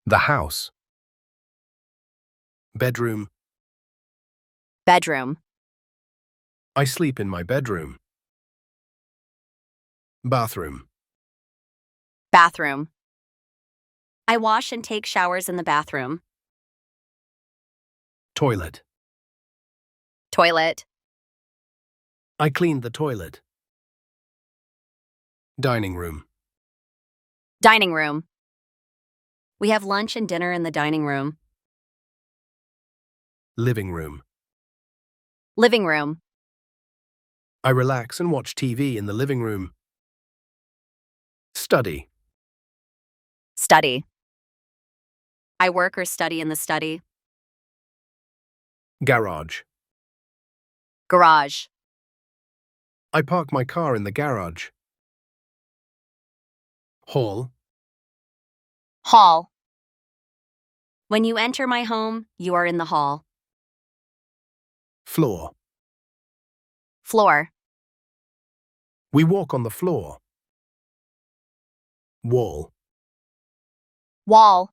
The house. Bedroom. Bedroom. I sleep in my bedroom. Bathroom. Bathroom. I wash and take showers in the bathroom. Toilet. Toilet. I cleaned the toilet. Dining room. Dining room. We have lunch and dinner in the dining room. Living room. Living room. I relax and watch TV in the living room. Study. Study. I work or study in the study. Garage. Garage. I park my car in the garage. Hall. Hall. When you enter my home, you are in the hall. Floor. Floor. We walk on the floor. Wall. Wall.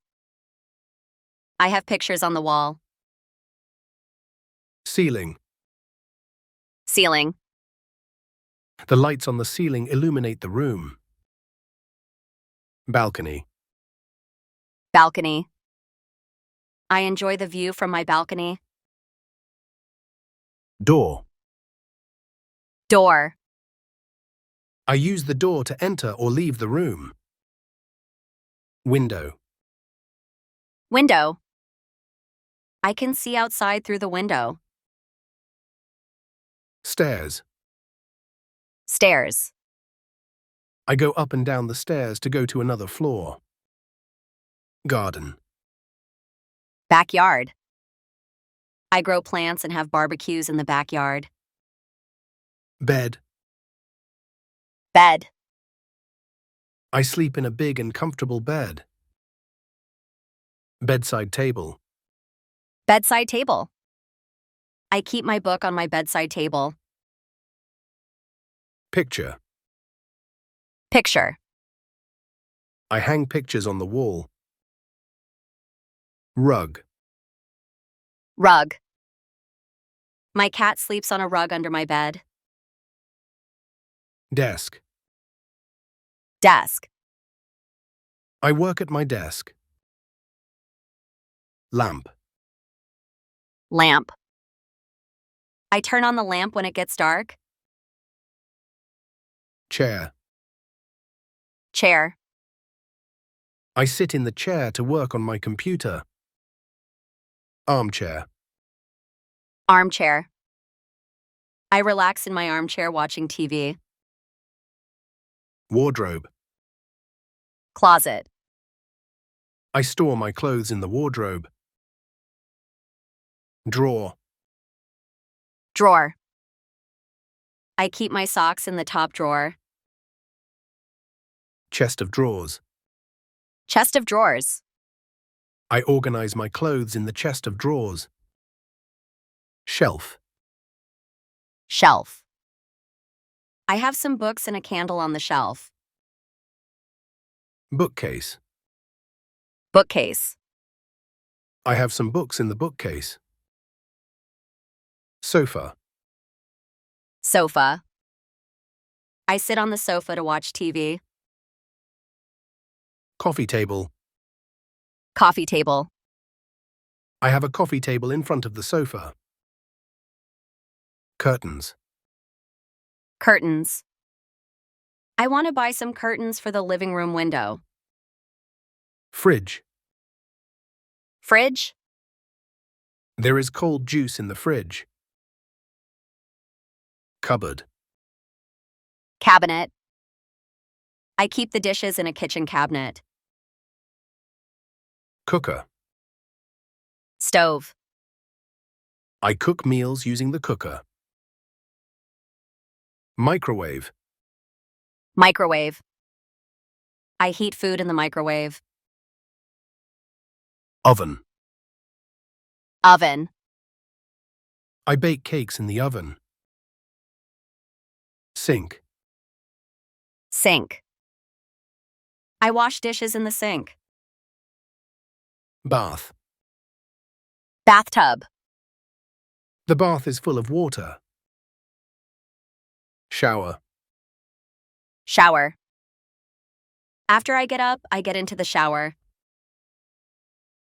I have pictures on the wall. Ceiling. Ceiling. The lights on the ceiling illuminate the room. Balcony. Balcony. I enjoy the view from my balcony. Door. Door. I use the door to enter or leave the room. Window. Window. I can see outside through the window. Stairs. Stairs. I go up and down the stairs to go to another floor. Garden. Backyard. I grow plants and have barbecues in the backyard. Bed. Bed. I sleep in a big and comfortable bed. Bedside table. Bedside table. I keep my book on my bedside table. Picture. Picture. I hang pictures on the wall. Rug. Rug. My cat sleeps on a rug under my bed. Desk. Desk. I work at my desk. Lamp. Lamp. I turn on the lamp when it gets dark. Chair. Chair. I sit in the chair to work on my computer. Armchair. Armchair. I relax in my armchair watching TV. Wardrobe. Closet. I store my clothes in the wardrobe. Drawer. Drawer. I keep my socks in the top drawer. Chest of drawers. Chest of drawers. I organize my clothes in the chest of drawers. Shelf. Shelf. I have some books and a candle on the shelf. Bookcase. Bookcase. I have some books in the bookcase. Sofa. Sofa. I sit on the sofa to watch TV. Coffee table. Coffee table. I have a coffee table in front of the sofa. Curtains. Curtains. I want to buy some curtains for the living room window. Fridge. Fridge. There is cold juice in the fridge. Cupboard. Cabinet. I keep the dishes in a kitchen cabinet. Cooker. Stove. I cook meals using the cooker. Microwave. Microwave. I heat food in the microwave. Oven. Oven. I bake cakes in the oven. Sink. Sink. I wash dishes in the sink. Bath. Bathtub. The bath is full of water. Shower. Shower. After I get up, I get into the shower.